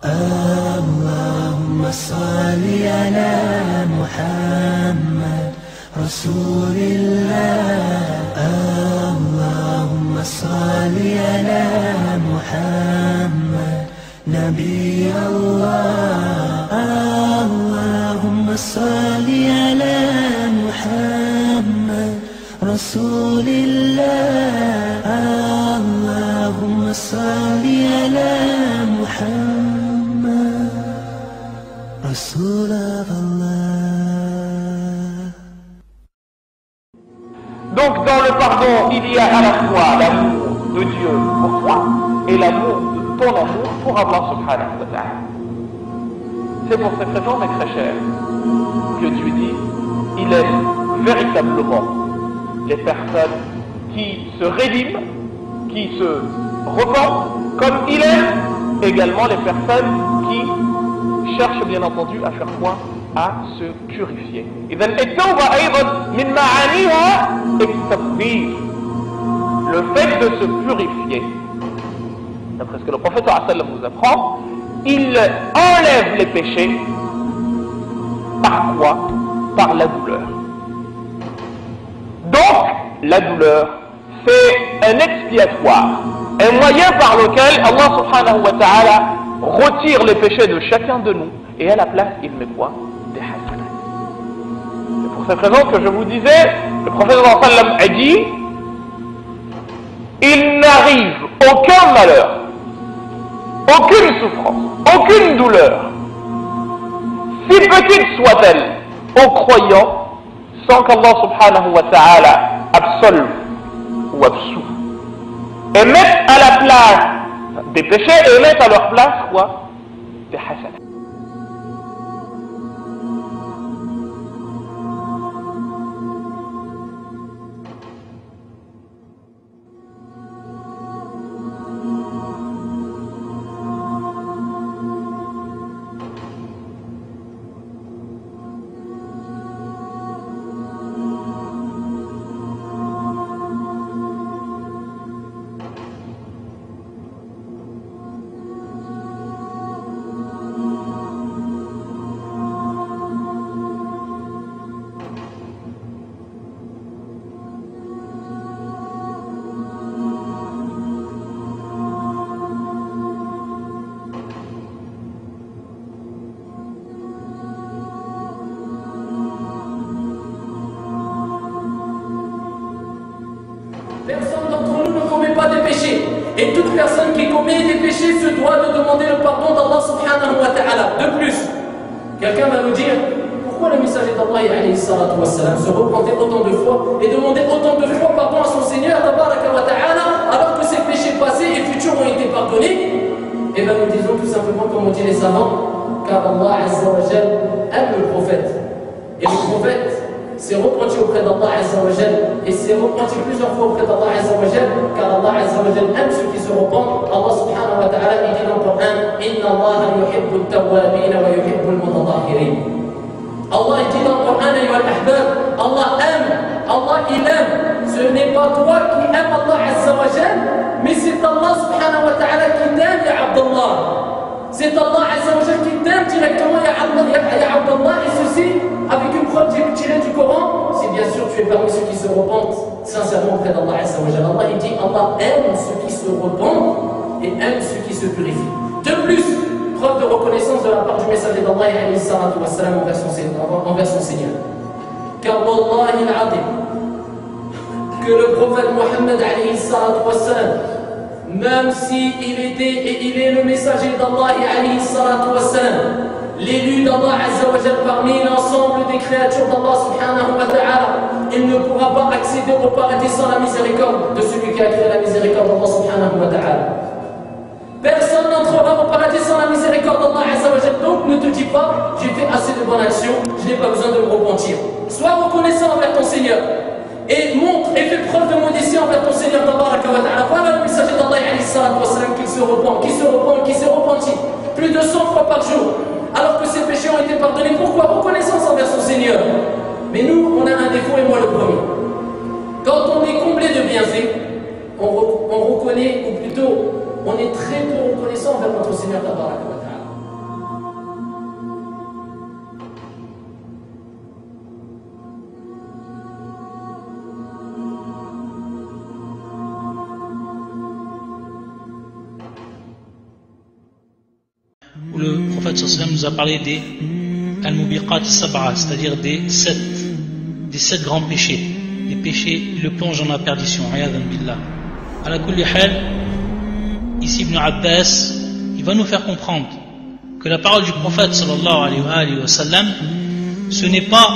اللهم صل على محمد رسول الله. اللهم صل على محمد نبي الله. اللهم صل على محمد رسول الله. اللهم صل على محمد رسول الله. Donc dans le pardon, il y a à la fois l'amour de Dieu pour toi et l'amour de ton amour pour Allah subhanahu wa ta'ala. C'est pour cette raison, mes très chers, que Dieu dit, il aime véritablement les personnes qui se rédiment, qui se repentent, comme il aime également les personnes qui cherchent bien entendu à faire quoi? À se purifier. إذن التوبة أيضا من معانيها التطهير. Le fait de se purifier, d'après ce que le prophète sallallahu alayhi wa sallam nous apprend, il enlève les péchés. Par quoi? Par la douleur. Donc, la douleur, c'est un expiatoire, un moyen par lequel Allah subhanahu wa ta'ala retire les péchés de chacun de nous, et à la place, il met quoi? Des hasanat. C'est pour cette raison que je vous disais, le prophète sallallahu alayhi wa sallam a dit, il n'arrive aucun malheur, aucune souffrance, aucune douleur, si petite soit-elle, aux croyants, sans qu'Allah subhanahu wa ta'ala absolve ou absout. Et mettre à la place des péchés et mettre à leur place quoi? Des hasanat. Personne d'entre nous ne commet pas des péchés. Et toute personne qui commet des péchés se doit de demander le pardon d'Allah subhanahu wa ta'ala. De plus, quelqu'un va nous dire, pourquoi le messager d'Allah alayhi salatu wa salam se repentait autant de fois et demandait autant de fois pardon à son Seigneur tabaraka wa ta'ala alors que ses péchés passés et futurs ont été pardonnés? Et bien nous disons tout simplement comme on dit les savants, car Allah azza wa jal aime le prophète. Et le prophète s'est repenti auprès d'Allah azza wa jal et s'est repenti plusieurs fois auprès d'Allah azza wa jal, car Allah azza wa jal aime ceux qui se repentent. Allah subhanahu wa ta'ala dit dans le Coran, inna Allah yuhibbu at-tawwabin wa yuhibbu al-mutatahhirin. Allah dit dans le Coran, ayyuha al-ahbab, Allah aime, Allah il aime. Ce n'est pas toi qui aimes Allah azza wa jal, mais c'est Allah subhanahu wa ta'ala qui t'aime, ya Abdallah. C'est Allah azza wa jal qui t'aime directement, ya Abdallah, et ceci avec une preuve tirée du Coran, si bien sûr tu es parmi ceux qui se repentent sincèrement auprès d'Allah azza wa jal. Allah il dit, Allah aime ceux qui se repentent et aime ceux qui se purifient. De plus, preuve de reconnaissance de la part du messager d'Allah alayhi salatu wa salam envers son Seigneur. Car wallahi al-azim, que le prophète Mohammed alayhi salatu wa salam, même si il était et il est le messager d'Allah alayhi salatu wa salam, l'élu d'Allah azza wa jal parmi l'ensemble des créatures d'Allah subhanahu wa ta'ala, il ne pourra pas accéder au paradis sans la miséricorde de celui qui a créé la miséricorde d'Allah subhanahu wa ta'ala. Personne n'entrera au paradis sans la miséricorde d'Allah azza wa jal. Donc ne te dis pas, j'ai fait assez de bonnes actions, je n'ai pas besoin de me repentir. Sois reconnaissant envers ton Seigneur et montre et fais preuve de modestie envers ton Seigneur tabaraka wa ta'ala. Voilà le messager d'Allah alayhi salatu wa salam qui se repent, qui s'est repenti plus de 100 fois par jour, alors que ses péchés ont été pardonnés. Pourquoi? Reconnaissance envers son Seigneur. Mais nous, on a un défaut, et moi le premier. Quand on est comblé de bienfaits, on reconnaît, ou plutôt, on est très peu reconnaissant envers notre Seigneur tabaraka wa ta'ala. où le prophète sallam nous a parlé des al-mubiqat sab'a, c'est-à-dire des sept grands péchés, des péchés qui le plongent dans la perdition. Ayadan billah. Ala kulli hal, ici Ibn Abbas, il va nous faire comprendre que la parole du prophète sallallahu alayhi wa sallam, ce n'est pas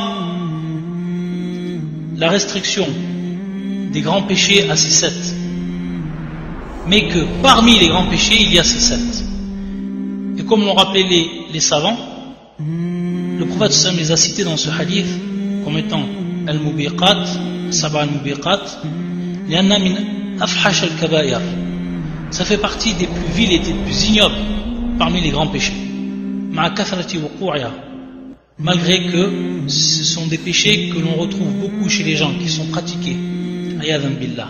la restriction des grands péchés à ces sept, mais que parmi les grands péchés il y a ces sept. Et comme l'ont rappelé les savants, le prophète sallam les a cités dans ce hadith comme étant al-mubiqat, sab'a al-mubiqat, lianna min afhash al-kaba'ir. Ça fait partie des plus vils et des plus ignobles parmi les grands péchés. Ma'a kathrati wuqu'iha, malgré que ce sont des péchés que l'on retrouve beaucoup chez les gens qui sont pratiqués. Ayadan billah.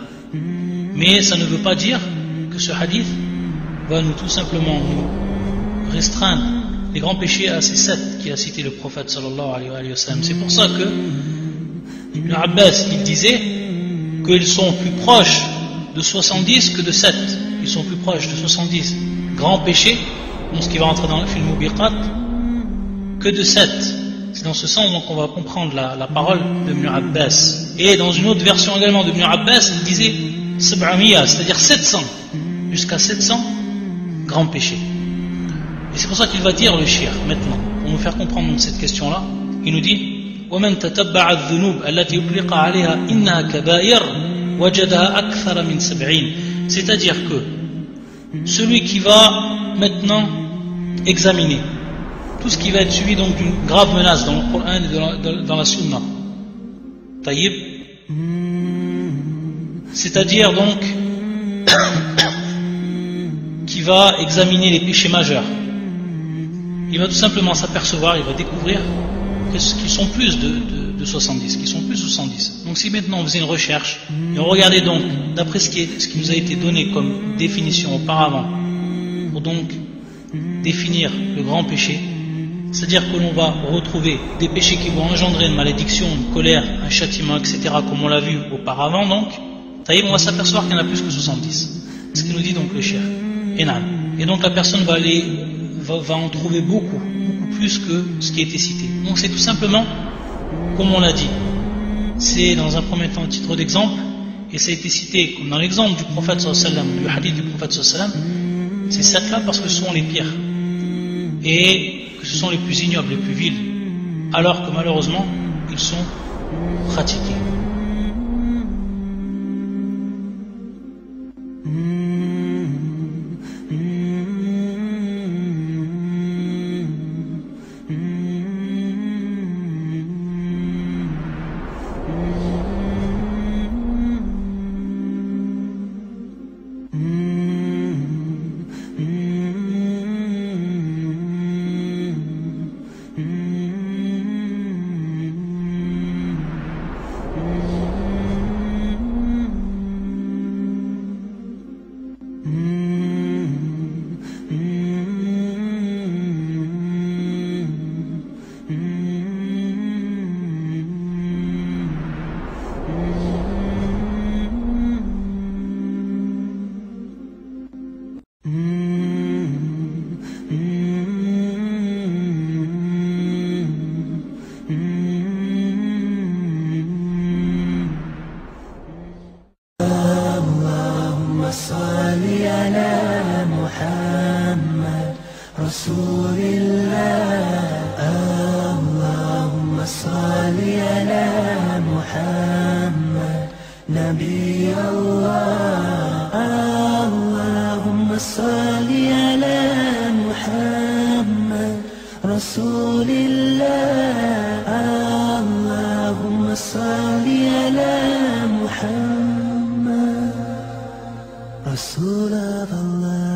Mais ça ne veut pas dire que ce hadith va nous tout simplement nous restreindre les grands péchés à ces sept qu'il a cité le prophète sallallahu alayhi wa sallam. C'est pour ça que Ibn Abbas il disait qu'ils sont plus proches de 70 que de 7. Ils sont plus proches de 70 grands péchés, donc ce qui va entrer dans le film Mubiqat, que de 7. C'est dans ce sens donc on va comprendre la parole de Ibn Abbas. Et dans une autre version également de Ibn Abbas, il disait Sab'amiya, c'est-à-dire 700, jusqu'à 700 grands péchés. Et c'est pour ça qu'il va dire le shir maintenant, pour nous faire comprendre cette question-là. Il nous dit وَمَنْ تَتَبَّعَ الذُّنُوبَ الَّتِي أُطْلِقَ عَلَيْهَا إِنَّهَا كَبَائِرٌ وَجَدَهَا أَكْثَرَ مِنْ 70. C'est-à-dire que celui qui va maintenant examiner tout ce qui va être suivi donc d'une grave menace dans le Coran et dans la Sunna, taïb, c'est-à-dire donc qui va examiner les péchés majeurs, il va tout simplement s'apercevoir, il va découvrir qu'ils sont plus de 70, qu'ils sont plus de 70. Donc si maintenant on faisait une recherche et on regardait donc d'après ce qui nous a été donné comme définition auparavant pour donc définir le grand péché, c'est-à-dire que l'on va retrouver des péchés qui vont engendrer une malédiction, une colère, un châtiment, etc., comme on l'a vu auparavant, donc on va s'apercevoir qu'il y en a plus que 70. C'est ce que nous dit donc le cheikh. Et donc la personne va en trouver beaucoup plus que ce qui a été cité. Donc c'est tout simplement, comme on l'a dit, c'est dans un premier temps un titre d'exemple, et ça a été cité comme dans l'exemple du prophète sallallahu alayhi wa sallam, le hadith du prophète sallallahu alayhi wa sallam, c'est sept-là parce que ce sont les pires, et que ce sont les plus ignobles, les plus vils, alors que malheureusement, ils sont pratiqués. Rasul of Allah.